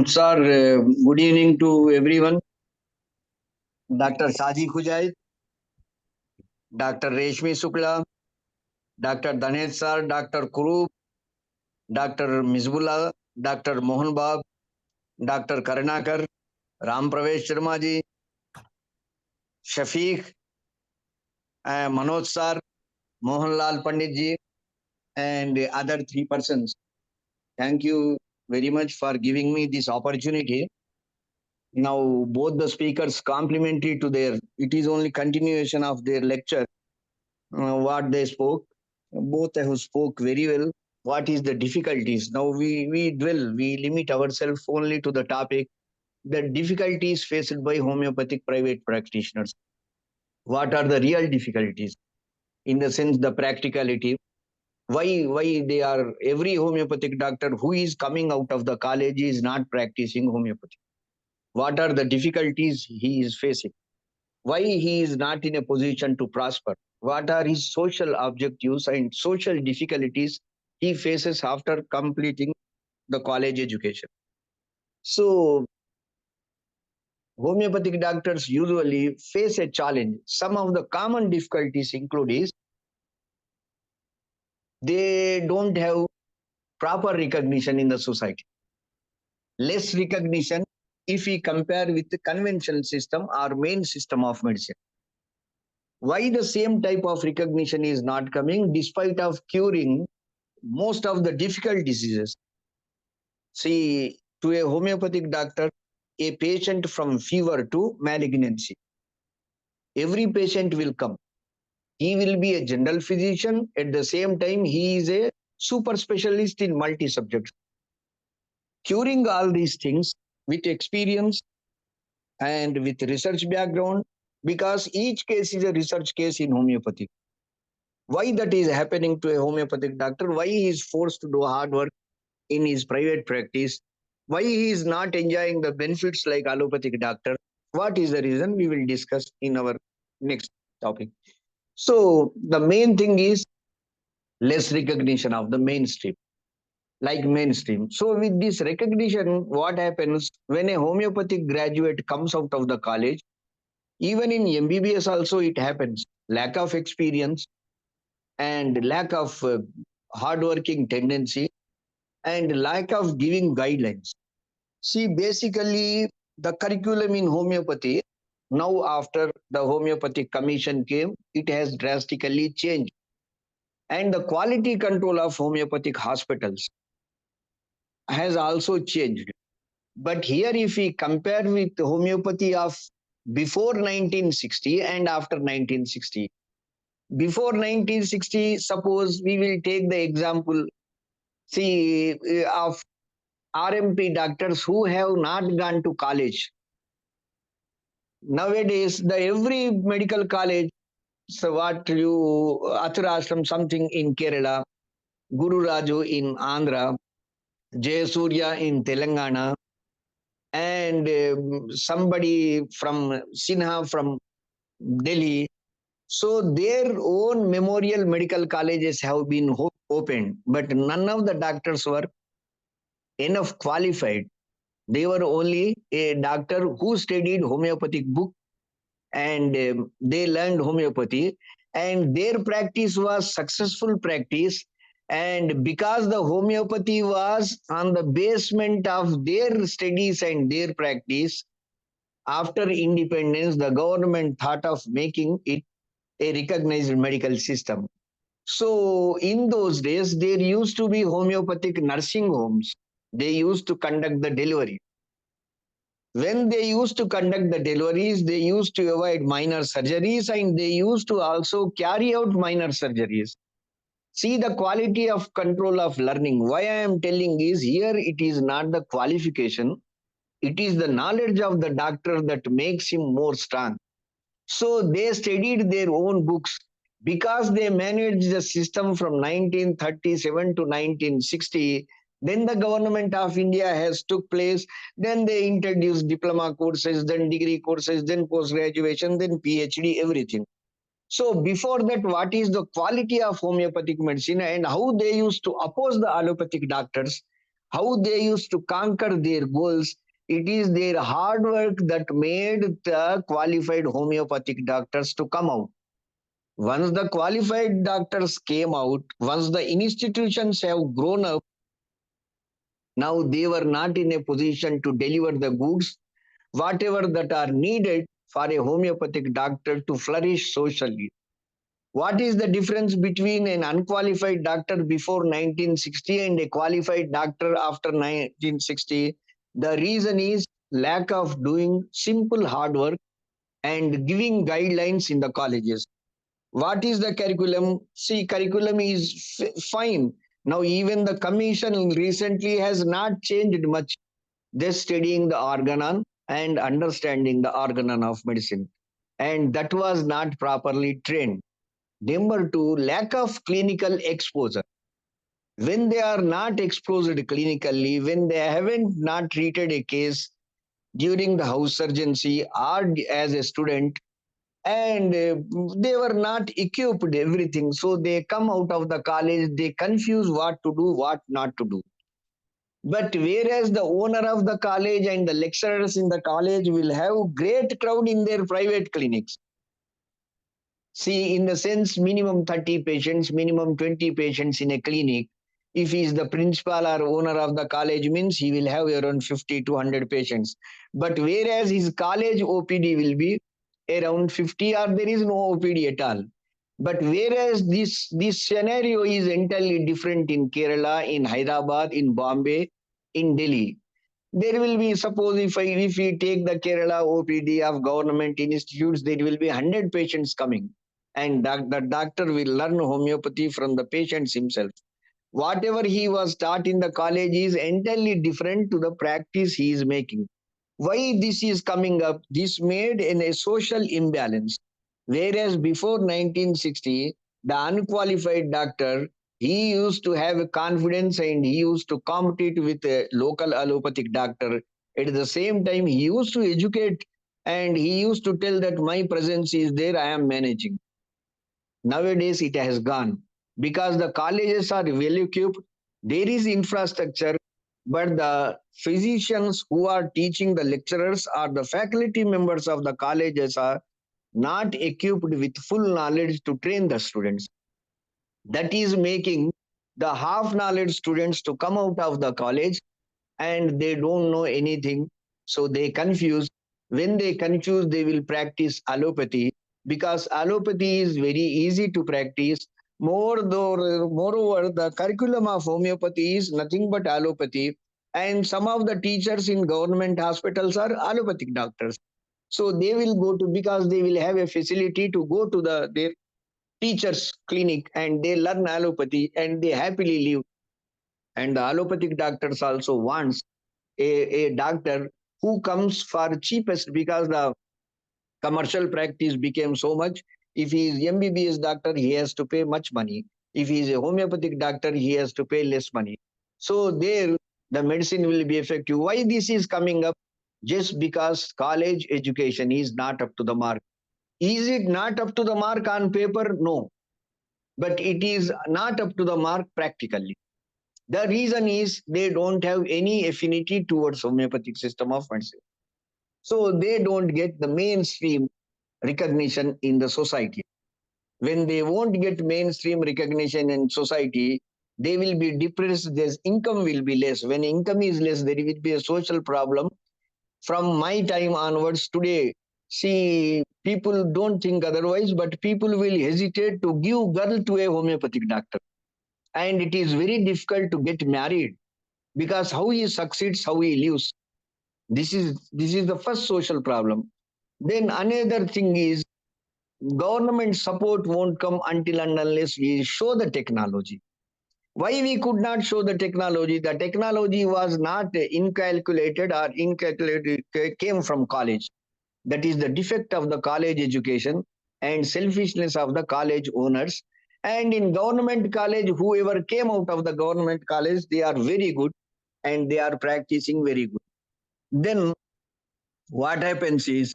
Sir, good evening to everyone. Dr. Saji Khujai, Dr. Reshmi Sukla, Dr. Danesh sir, Dr. Kuru, Dr. Mizbullah, Dr. Mohan Bab, Dr. Karnakar, Ram Pravesh Sharma ji, Shafiq, Manoj sir, Mohanlal Pandit ji, and other three persons. Thank you very much for giving me this opportunity. Now, both the speakers complimentary to their, it is only continuation of their lecture, what they spoke. Both have spoke very well. What is the difficulties? Now we limit ourselves only to the topic, the difficulties faced by homeopathic private practitioners. What are the real difficulties? In the sense, the practicality. Why they are, every homeopathic doctor who is coming out of the college is not practicing homeopathy. What are the difficulties he is facing? Why he is not in a position to prosper? What are his social objectives and social difficulties he faces after completing the college education? So, homeopathic doctors usually face a challenge. Some of the common difficulties include is they don't have proper recognition in the society. Less recognition if we compare with the conventional system or main system of medicine. Why the same type of recognition is not coming despite of curing most of the difficult diseases? See, to a homeopathic doctor, a patient from fever to malignancy, every patient will come. He will be a general physician. At the same time, he is a super specialist in multi-subjects. Curing all these things with experience and with research background, because each case is a research case in homeopathy. Why that is happening to a homeopathic doctor? Why he is forced to do hard work in his private practice? Why he is not enjoying the benefits like allopathic doctor? What is the reason? We will discuss in our next topic. So the main thing is less recognition of the mainstream, like mainstream. So with this recognition, what happens when a homeopathic graduate comes out of the college? Even in MBBS also it happens. Lack of experience and lack of hardworking tendency and lack of giving guidelines. See, basically the curriculum in homeopathy, now after the homeopathic commission came, it has drastically changed. And the quality control of homeopathic hospitals has also changed. But here if we compare with homeopathy of before 1960 and after 1960, before 1960, suppose we will take the example, see, of RMP doctors who have not gone to college. Nowadays, the every medical college, so what you, Athurashram something in Kerala, Guru Raju in Andhra, Jayasurya in Telangana, and somebody from Sinha from Delhi. So their own memorial medical colleges have been opened, but none of the doctors were enough qualified. They were only a doctor who studied homeopathic book and they learned homeopathy, and their practice was successful practice. And because the homeopathy was on the basement of their studies and their practice, after independence, the government thought of making it a recognized medical system. So in those days, there used to be homeopathic nursing homes. They used to conduct the delivery. When they used to conduct the deliveries, they used to avoid minor surgeries and they used to also carry out minor surgeries. See the quality of control of learning. Why I am telling is here it is not the qualification, it is the knowledge of the doctor that makes him more strong. So they studied their own books because they managed the system from 1937 to 1960. Then the government of India has took place. Then they introduced diploma courses, then degree courses, then post-graduation, then PhD, everything. So before that, what is the quality of homeopathic medicine and how they used to oppose the allopathic doctors, how they used to conquer their goals. It is their hard work that made the qualified homeopathic doctors to come out. Once the qualified doctors came out, once the institutions have grown up, now they were not in a position to deliver the goods, whatever that are needed for a homeopathic doctor to flourish socially. What is the difference between an unqualified doctor before 1960 and a qualified doctor after 1960? The reason is lack of doing simple hard work and giving guidelines in the colleges. What is the curriculum? See, curriculum is fine. Now, even the commission recently has not changed much. Just studying the organon and understanding the organon of medicine. And that was not properly trained. Number two, lack of clinical exposure. When they are not exposed clinically, when they haven't not treated a case during the house surgency or as a student, and they were not equipped everything, so they come out of the college, they confuse what to do, what not to do. But whereas the owner of the college and the lecturers in the college will have great crowd in their private clinics. See, in the sense, minimum 30 patients, minimum 20 patients in a clinic. If he is the principal or owner of the college, means he will have around 50 to 100 patients. But whereas his college OPD will be around 50 or there is no OPD at all. But whereas this scenario is entirely different in Kerala, in Hyderabad, in Bombay, in Delhi. There will be, suppose if we take the Kerala OPD of government institutes, there will be 100 patients coming. And the doctor will learn homeopathy from the patients himself. Whatever he was taught in the college is entirely different to the practice he is making. Why this is coming up? This made in a social imbalance. Whereas before 1960, the unqualified doctor, he used to have a confidence and he used to compete with a local allopathic doctor. At the same time, he used to educate and he used to tell that my presence is there, I am managing. Nowadays, it has gone because the colleges are well equipped, there is infrastructure, but the physicians who are teaching the lecturers or the faculty members of the colleges are not equipped with full knowledge to train the students. That is making the half knowledge students to come out of the college and they don't know anything, so they confuse. When they confuse, they will practice allopathy because allopathy is very easy to practice. Moreover, the curriculum of homeopathy is nothing but allopathy, and some of the teachers in government hospitals are allopathic doctors. So they will go to, because they will have a facility to go to their teacher's clinic and they learn allopathy and they happily live. And the allopathic doctors also wants a doctor who comes for cheapest, because the commercial practice became so much. If he is MBBS doctor, he has to pay much money. If he is a homeopathic doctor, he has to pay less money. So there, the medicine will be effective. Why this is coming up? Just because college education is not up to the mark. Is it not up to the mark on paper? No. But it is not up to the mark practically. The reason is they don't have any affinity towards homeopathic system of medicine. So they don't get the mainstream recognition in the society. When they won't get mainstream recognition in society, they will be depressed, their income will be less. When income is less, there will be a social problem. from my time onwards today, see, people don't think otherwise, but people will hesitate to give girl to a homeopathic doctor. And it is very difficult to get married because how he succeeds, how he lives. This is the first social problem. Then another thing is government support won't come until and unless we show the technology. Why we could not show the technology? The technology was not incalculated or incalculated came from college. That is the defect of the college education and selfishness of the college owners. And in government college, whoever came out of the government college, they are very good and they are practicing very good. Then what happens is,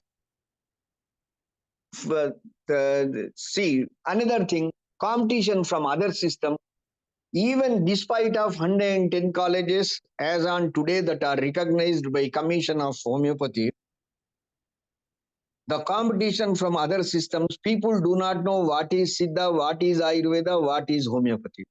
see, another thing, competition from other systems. Even despite of 110 colleges as on today that are recognized by Commission of Homeopathy, the competition from other systems, people do not know what is Siddha, what is Ayurveda, what is homeopathy.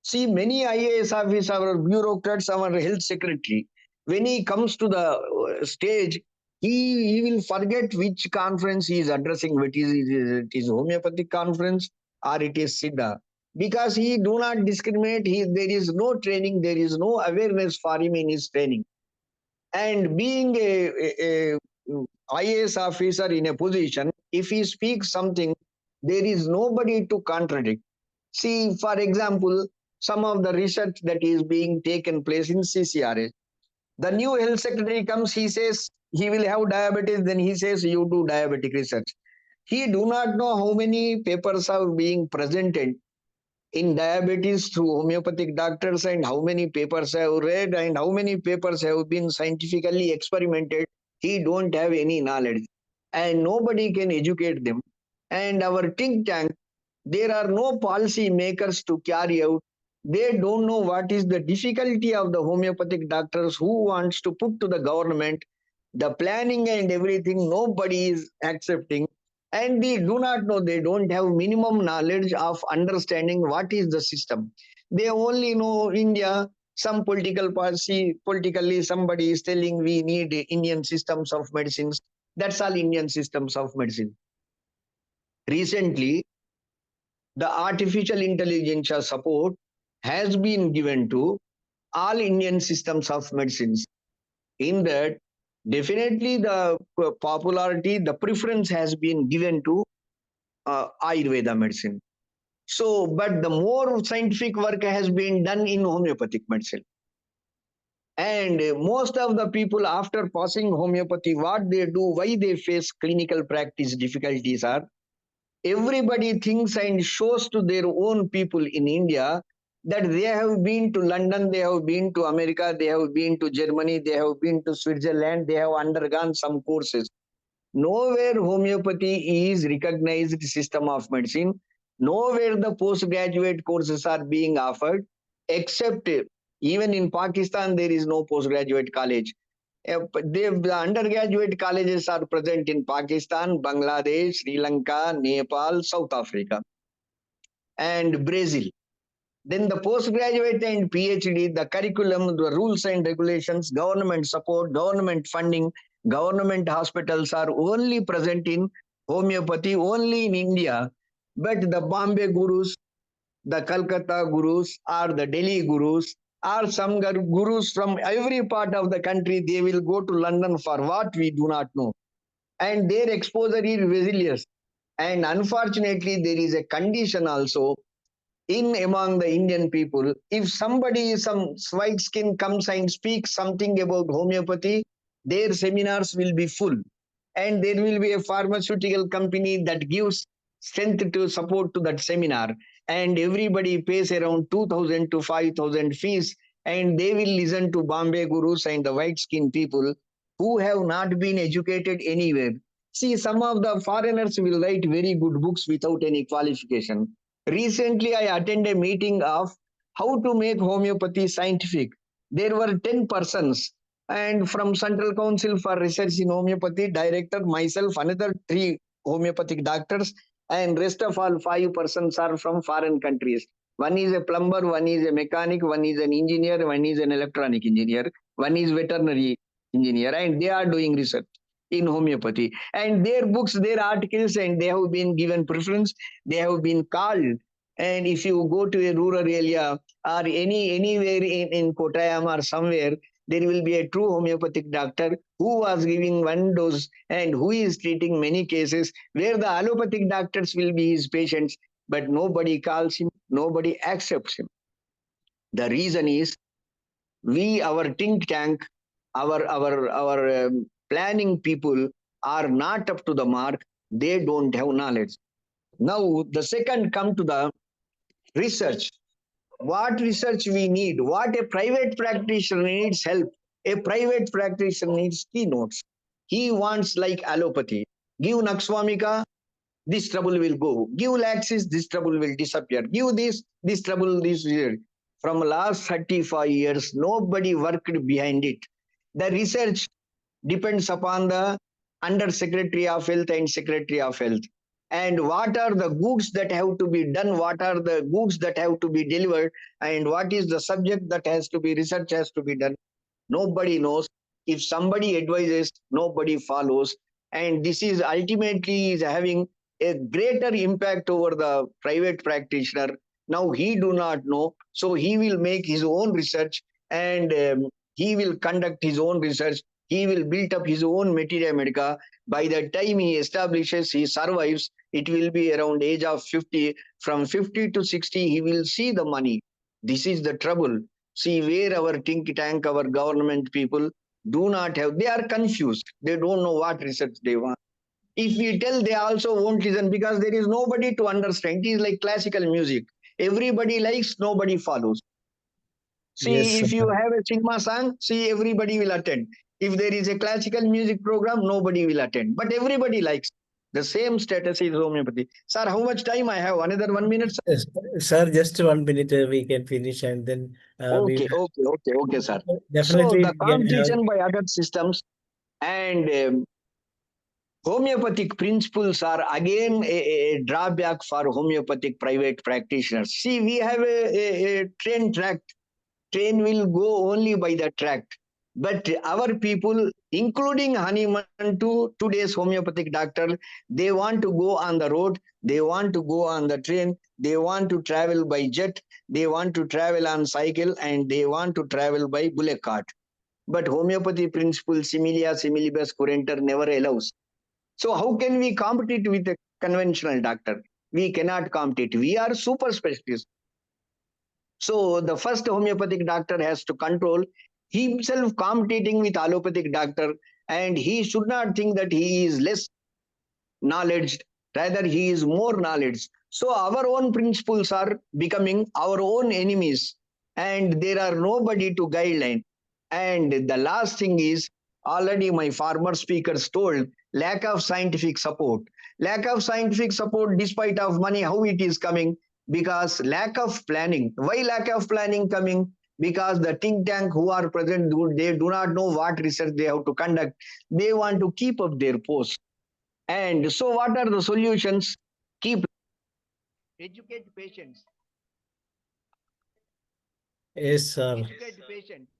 See, many IAS officers, our bureaucrats, our health secretary, when he comes to the stage, he will forget which conference he is addressing, it is homeopathic conference or it is Siddha. Because he do not discriminate, there is no training, there is no awareness for him in his training. And being a IAS officer in a position, if he speaks something, there is nobody to contradict. See, for example, some of the research that is being taken place in CCRH. The new health secretary comes, he says he will have diabetes, then he says you do diabetic research. He do not know how many papers are being presented in diabetes through homeopathic doctors and how many papers have read and how many papers have been scientifically experimented. He don't have any knowledge and nobody can educate them. And our think tank, there are no policy makers to carry out. They don't know what is the difficulty of the homeopathic doctors who wants to put to the government the planning and everything. Nobody is accepting. And they do not know, they don't have minimum knowledge of understanding what is the system. They only know India, some political policy, politically somebody is telling we need Indian systems of medicines. That's all Indian systems of medicine. Recently, the artificial intelligence support has been given to all Indian systems of medicines. In that, definitely the popularity, the preference has been given to Ayurveda medicine. So, but the more scientific work has been done in homeopathic medicine. And most of the people after passing homeopathy, what they do, why they face clinical practice difficulties are, everybody thinks and shows to their own people in India that they have been to London, they have been to America, they have been to Germany, they have been to Switzerland, they have undergone some courses. Nowhere homeopathy is recognized system of medicine. Nowhere the postgraduate courses are being offered, except even in Pakistan, there is no postgraduate college. The undergraduate colleges are present in Pakistan, Bangladesh, Sri Lanka, Nepal, South Africa, and Brazil. Then the postgraduate and PhD, the curriculum, the rules and regulations, government support, government funding, government hospitals are only present in homeopathy, only in India. But the Bombay gurus, the Calcutta gurus, or the Delhi gurus, or some gurus from every part of the country, they will go to London for what we do not know. And their exposure is resilience. And unfortunately, there is a condition also in among the Indian people. If somebody, some white skin comes and speaks something about homeopathy, their seminars will be full. And there will be a pharmaceutical company that gives strength to support to that seminar. And everybody pays around 2,000 to 5,000 fees. And they will listen to Bombay gurus and the white skin people who have not been educated anywhere. See, some of the foreigners will write very good books without any qualification. Recently, I attended a meeting of how to make homeopathy scientific. There were 10 persons, and from Central Council for Research in Homeopathy, director, myself, another 3 homeopathic doctors, and rest of all 5 persons are from foreign countries. One is a plumber, one is a mechanic, one is an engineer, one is an electronic engineer, one is veterinary engineer, and they are doing research in homeopathy. And their books, their articles, and they have been given preference. They have been called. And if you go to a rural area or anywhere in Kottayam or somewhere, there will be a true homeopathic doctor who was giving one dose and who is treating many cases, where the allopathic doctors will be his patients, but nobody calls him, nobody accepts him. The reason is our think tank, our planning people are not up to the mark. They don't have knowledge. Now, the second come to the research. What research we need? What a private practitioner needs help. A private practitioner needs keynotes. He wants like allopathy. Give Naxwamika, this trouble will go. Give Laxis, this trouble will disappear. Give this trouble this year. From last 35 years, nobody worked behind it. The research depends upon the Under Secretary of Health and Secretary of Health. And what are the goods that have to be done? What are the goods that have to be delivered? And what is the subject that has to be, research has to be done? Nobody knows. If somebody advises, nobody follows. And this is ultimately is having a greater impact over the private practitioner. Now he do not know, so he will make his own research, and he will conduct his own research. He will build up his own materia medica. By the time he establishes, he survives, it will be around age of 50. From 50 to 60, he will see the money. This is the trouble. See where our think tank, our government people do not have, they are confused. They don't know what research they want. If we tell, they also won't listen, because there is nobody to understand. It is like classical music. Everybody likes, nobody follows. See, Yes, if you have a cinema song, see, everybody will attend. If there is a classical music program, nobody will attend. But everybody likes. The same status is homeopathy. Sir, how much time I have? Another 1 minute, sir? yes, sir, just 1 minute we can finish, and then we Okay, sir. So definitely the we can have. competition by other systems and homeopathic principles are again a drawback for homeopathic private practitioners. See, we have a train track. Train will go only by the track. But our people, including Honeyman to today's homeopathic doctor, they want to go on the road, they want to go on the train, they want to travel by jet, they want to travel on cycle, and they want to travel by bullock cart. But homeopathy principle, similia similibus currenter, never allows. So how can we compete with a conventional doctor? We cannot compete. We are super specialists. So the first homeopathic doctor has to control himself competing with allopathic doctor, and he should not think that he is less knowledge, rather he is more knowledge. So our own principles are becoming our own enemies, and there are nobody to guideline. And the last thing is, already my former speakers told, lack of scientific support. Lack of scientific support despite of money, how it is coming? Because lack of planning. Why lack of planning coming? Because the think tank who are present, they do not know what research they have to conduct. They want to keep up their post. And so what are the solutions? Keep educate patients. Yes, sir. Educate patients.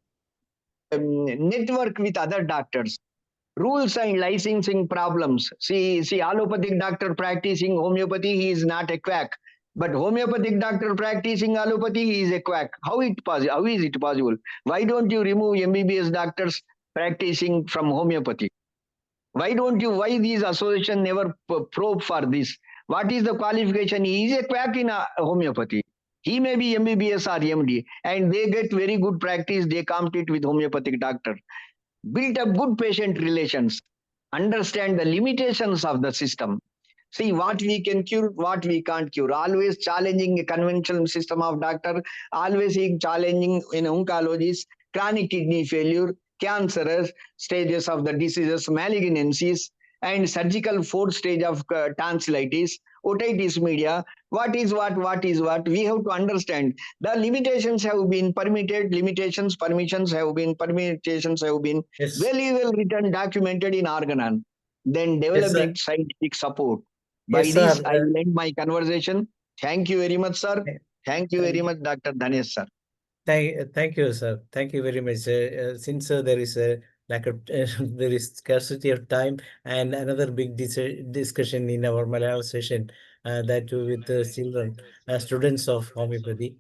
Network with other doctors. Rules and licensing problems. See, allopathic doctor practicing homeopathy, he is not a quack. But homeopathic doctor practicing allopathy, he is a quack. How is it possible? Why don't you remove MBBS doctors practicing from homeopathy? Why these association never probe for this? What is the qualification? He is a quack in homeopathy. He may be MBBS or MD, and they get very good practice. They compete with homeopathic doctor. Build up good patient relations. Understand the limitations of the system. See what we can cure, what we can't cure. Always challenging a conventional system of doctor. Always challenging in oncologists, chronic kidney failure, cancerous stages of the diseases, malignancies, and surgical fourth stage of tonsillitis, otitis media. What is what? We have to understand. The limitations have been permitted, permissions have been, permutations have been Yes. very well written, documented in Organon. Then developing scientific support. By Yes, this, sir. I will end my conversation. Thank you very much, sir. Thank you very much, Dr. Dhanesh, sir. Thank you, sir. Thank you very much. Since there is lack of there is scarcity of time, and another big discussion in our Malayalam session, that too with the children, students of homeopathy.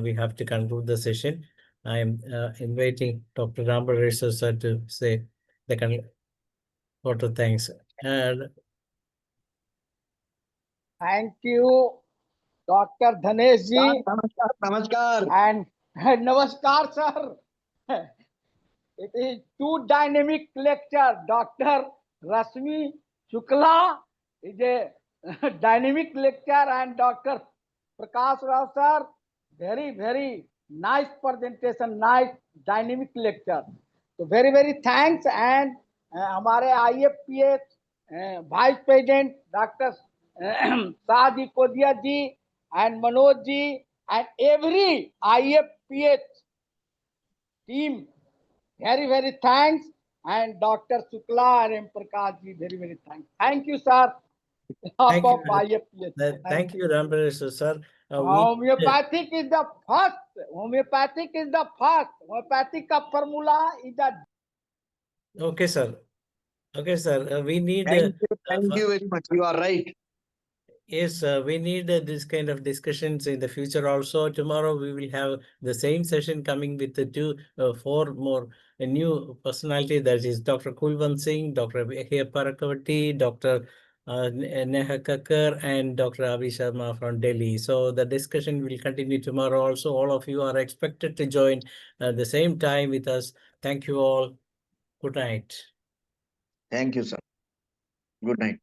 We have to conclude the session. I am inviting Dr. Rambaresh sir to say the vote of thanks. And Thank you, Dr. Dhanesh ji, Namaskar, namaskar. and Namaskar, sir. It is two dynamic lecture. Dr. Rasmi Shukla is a dynamic lecture, and Dr. Prakash Rao sir, very nice presentation, nice dynamic lecture. So very thanks, and हमारे IFPH Vice President Dr. Saadi Kodia ji and Manoj ji and every IFPH team, very thanks, and Dr. Shukla and M. Prakash ji, very thanks. Thank you, sir. Thank you. IFPH. Thank you, Rambaresh sir. Homeopathic is the first. Homeopathic is the first. Homeopathic का formula is the. Okay, sir. Okay, sir. We need. Thank you very much. You are right. Yes, we need this kind of discussions in the future also. Tomorrow we will have the same session coming with the four more new personality. That is Dr. Kulwant Singh, Dr. Ifph Parakavati, Dr. Neha Kakkar, and Dr. Avi Sharma from Delhi. So the discussion will continue tomorrow also. All of you are expected to join at the same time with us. Thank you all. Good night. Thank you, sir. Good night.